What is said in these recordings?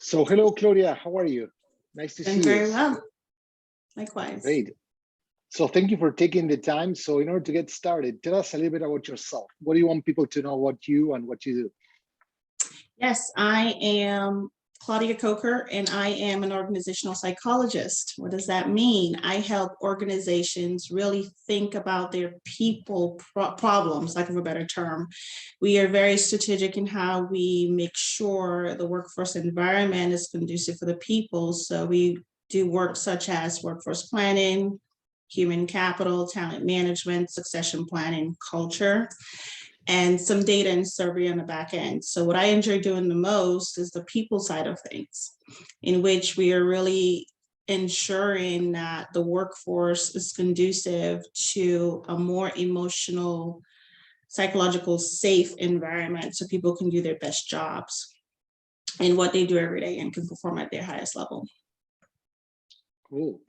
So hello, Claudia, how are you? Nice to see Doing you. very well. Likewise. Great. So thank you for taking the time. So in order to get started, tell us a little bit about yourself. What do you want people to know about you and what you do? Yes, I am Claudia Coker, and I am an organizational psychologist. What does that mean? I help organizations really think about their people problems, lack of a better term. We are very strategic in how we make sure the workforce environment is conducive for the people. So we do work such as workforce planning, human capital, talent management, succession planning, culture, and some data and survey on the back end. So what I enjoy doing the most is the people side of things, in which we are really ensuring that the workforce is conducive to a more emotional, psychological, safe environment so people can do their best jobs in what they do every day and can perform at their highest level. Cool.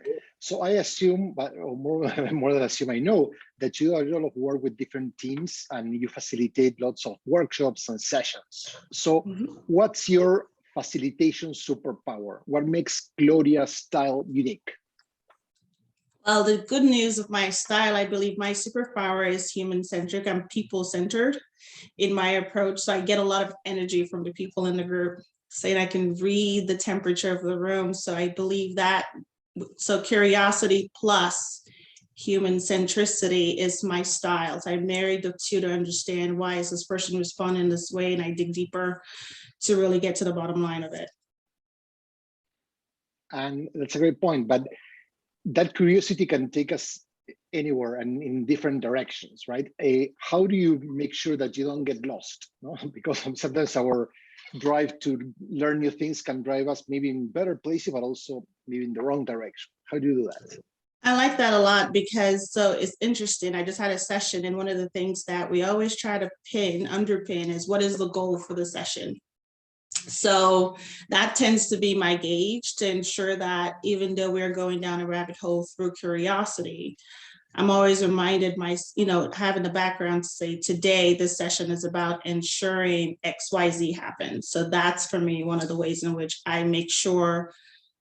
So I assume, but more than assume, I know that you do a lot of work with different teams and you facilitate lots of workshops and sessions. So what's your facilitation superpower? What makes Claudia's style unique? Well, the good news of my style, I believe my superpower is human-centric. I'm people-centered in my approach. So I get a lot of energy from the people in the group, saying I can read the temperature of the room. So I believe that. So curiosity plus human centricity is my style. So I married the two to understand why is this person responding this way, and I dig deeper to really get to the bottom line of it. And that's a great point, but that curiosity can take us anywhere and in different directions, right? How do you make sure that you don't get lost? No? Because sometimes our drive to learn new things can drive us maybe in better places, but also maybe in the wrong direction. How do you do that? I like that a lot because so it's interesting. I just had a session, and one of the things that we always try to underpin is what is the goal for the session? So that tends to be my gauge to ensure that even though we're going down a rabbit hole through curiosity, I'm always reminded having the background to say today, this session is about ensuring XYZ happens. So that's for me, one of the ways in which I make sure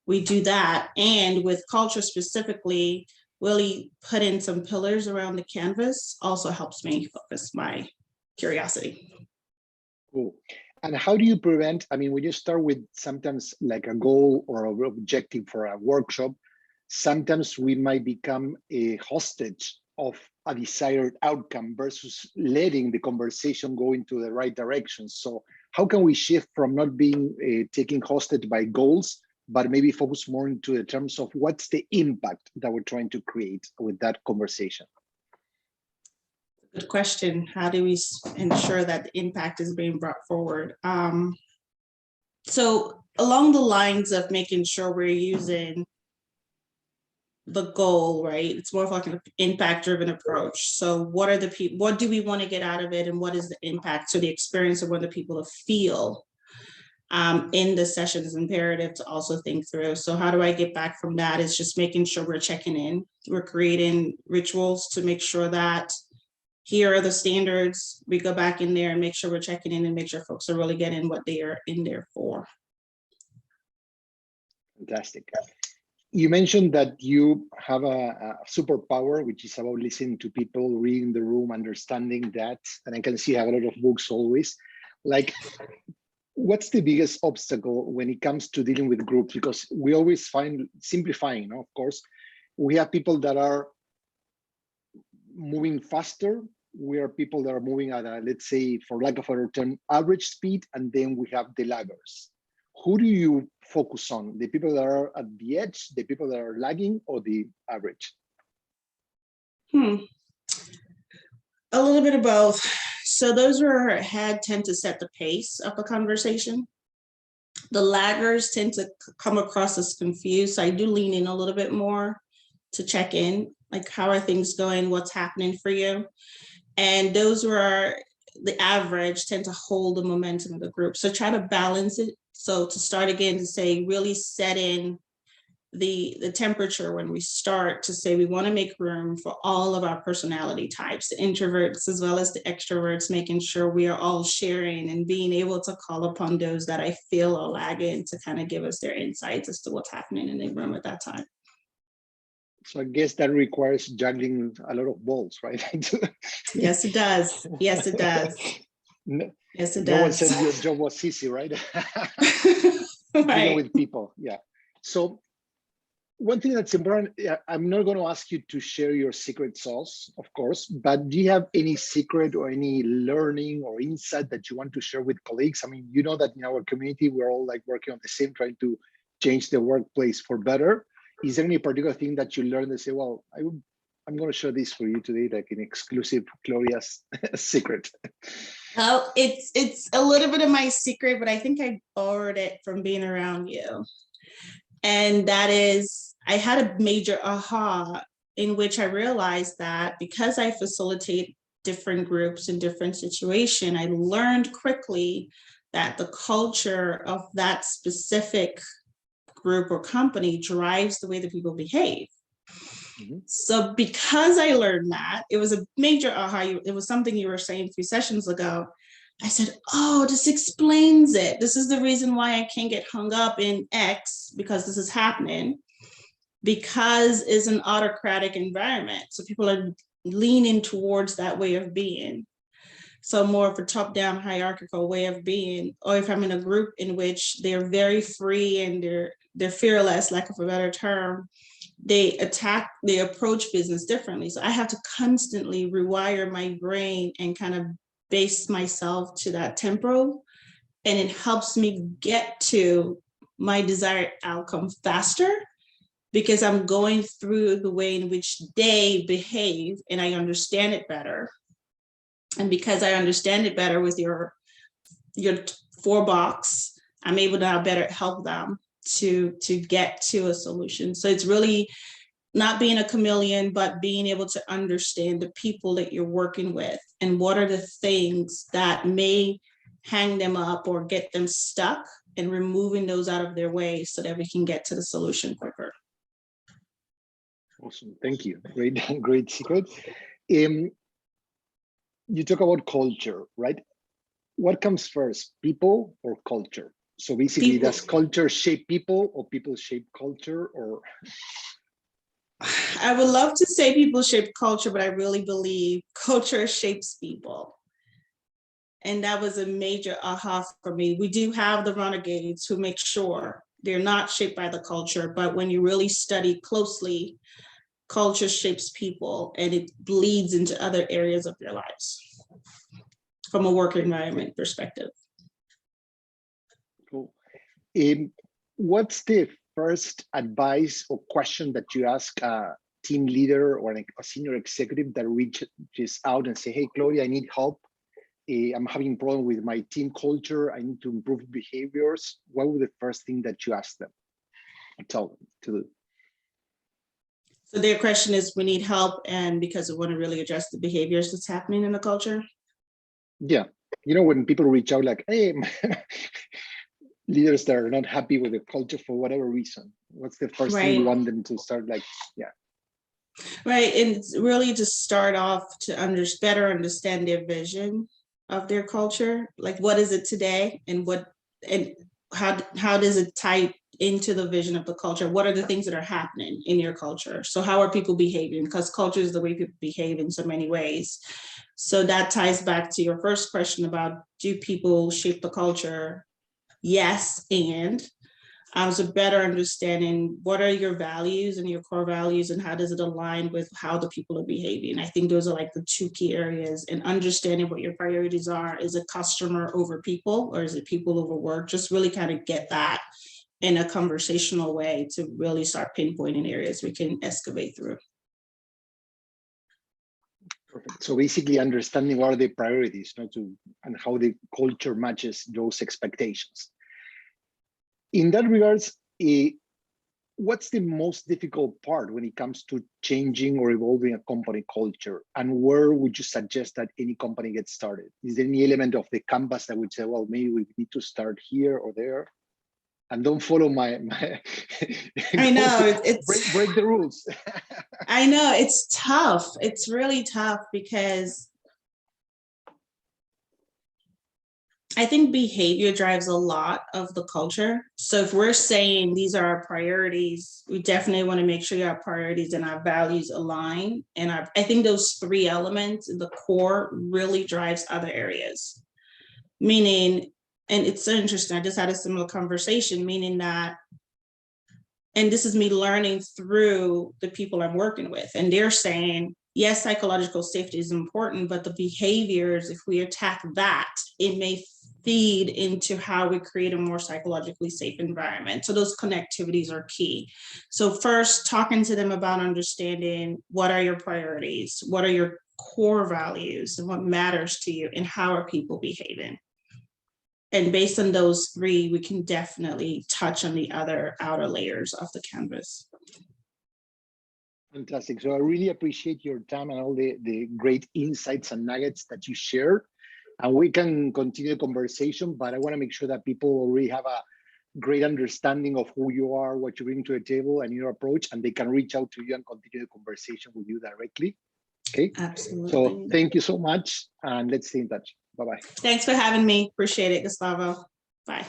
we do that. And with culture specifically, really put in some pillars around the canvas also helps me focus my curiosity. Cool. And how do you prevent, when you start with sometimes like a goal or an objective for a workshop, sometimes we might become a hostage of a desired outcome versus letting the conversation go into the right direction. So how can we shift from not being taken hostage by goals, but maybe focus more into the terms of what's the impact that we're trying to create with that conversation? Good question. How do we ensure that the impact is being brought forward? So along the lines of making sure we're using the goal, right? It's more of like an impact-driven approach. So what are the people, what do we want to get out of it? And what is the impact? So the experience of what the people feel in the session is imperative to also think through. So how do I get back from that? It's just making sure we're checking in. We're creating rituals to make sure that here are the standards. We go back in there and make sure we're checking in and make sure folks are really getting what they are in there for. Fantastic. You mentioned that you have a superpower, which is about listening to people, reading the room, understanding that. And I can see you have a lot of books always. Like, what's the biggest obstacle when it comes to dealing with groups? Because we always find, simplifying, of course, we have people that are moving faster. We are people that are moving at a, let's say, for lack of a better term, average speed, and then we have the laggers. Who do you focus on? The people that are at the edge, the people that are lagging, or the average? A little bit of both. So those who are ahead tend to set the pace of the conversation. The laggers tend to come across as confused. So I do lean in a little bit more to check in, like how are things going, what's happening for you? And those who are the average tend to hold the momentum of the group. So try to balance it. So to start again, to say really set in the temperature when we start to say we want to make room for all of our personality types, the introverts as well as the extroverts, making sure we are all sharing and being able to call upon those that I feel are lagging to kind of give us their insights as to what's happening in the room at that time. So I guess that requires juggling a lot of balls, right? Yes, it does. Yes, it does. No, Yes, it no one does. said your job was easy, right? Dealing Right. with people, yeah. So one thing that's important, I'm not going to ask you to share your secret sauce, of course, but do you have any secret or any learning or insight that you want to share with colleagues? I mean, you know that in our community, we're all like working on the same, trying to change the workplace for better. Is there any particular thing that you learned and say, well, I'm going to share this for you today, like an exclusive Claudia's secret? Well, it's a little bit of my secret, but I think I borrowed it from being around you. And that is, I had a major aha in which I realized that because I facilitate different groups in different situations, I learned quickly that the culture of that specific group or company drives the way that people behave. Mm-hmm. So because I learned that, it was a major aha. It was something you were saying a few sessions ago. I said, oh, this explains it. This is the reason why I can't get hung up in X because this is happening, because it's an autocratic environment. So people are leaning towards that way of being. So more of a top-down hierarchical way of being, or if I'm in a group in which they're very free and they're fearless, lack of a better term, they approach business differently. So I have to constantly rewire my brain and kind of base myself to that tempo, and it helps me get to my desired outcome faster because I'm going through the way in which they behave and I understand it better. And because I understand it better with your 4-box, I'm able to now better help them to get to a solution. So it's really not being a chameleon, but being able to understand the people that you're working with and what are the things that may hang them up or get them stuck, and removing those out of their way so that we can get to the solution quicker. Awesome, thank you. Great secret. You talk about culture, right? What comes first, people or culture? So basically, people. Does culture shape people or people shape culture? Or I would love to say people shape culture, but I really believe culture shapes people. And that was a major aha for me. We do have the renegades who make sure they're not shaped by the culture, but when you really study closely, culture shapes people and it bleeds into other areas of their lives from a work environment perspective. Cool. What's the first advice or question that you ask a team leader or a senior executive that reaches out and say, hey, Claudia, I need help. I'm having a problem with my team culture. I need to improve behaviors. What would the first thing that you ask them or tell them to do? So their question is, we need help, and because we want to really address the behaviors that's happening in the culture? Yeah. You know, when people reach out like, hey, leaders that are not happy with the culture for whatever reason, what's the first thing you want them to start like, yeah. Right, and it's really to start off to better understand their vision of their culture. Like, what is it today, and how does it tie into the vision of the culture? What are the things that are happening in your culture? So how are people behaving? Because culture is the way people behave in so many ways. So that ties back to your first question about, do people shape the culture? Yes, and so better understanding what are your values and your core values, and how does it align with how the people are behaving. I think those are like the 2 key areas, and understanding what your priorities are. Is it customer over people, or is it people over work? Just really kind of get that in a conversational way to really start pinpointing areas we can excavate through. Perfect. So basically understanding what are the priorities, and how the culture matches those expectations. In that regards, what's the most difficult part when it comes to changing or evolving a company culture? And where would you suggest that any company gets started? Is there any element of the canvas that would say, well, maybe we need to start here or there? and don't follow my I know it's break the rules. I know it's tough. It's really tough because I think behavior drives a lot of the culture. So if we're saying these are our priorities, we definitely want to make sure our priorities and our values align. And I think those three elements, the core, really drives other areas. Meaning, and it's so interesting, I just had a similar conversation, meaning that, and this is me learning through the people I'm working with, and they're saying, yes, psychological safety is important, but the behaviors, if we attack that, it may feed into how we create a more psychologically safe environment. So those connectivities are key. So first, talking to them about understanding what are your priorities, what are your core values, and what matters to you, and how are people behaving. And based on those three, we can definitely touch on the other outer layers of the canvas. Fantastic. So I really appreciate your time and all the great insights and nuggets that you shared. And we can continue the conversation, but I want to make sure that people already have a great understanding of who you are, what you bring to the table, and your approach, and they can reach out to you and continue the conversation with you directly. Okay. Absolutely. So thank you so much, and let's stay in touch. Bye-bye. Thanks for having me. Appreciate it, Gustavo. Bye.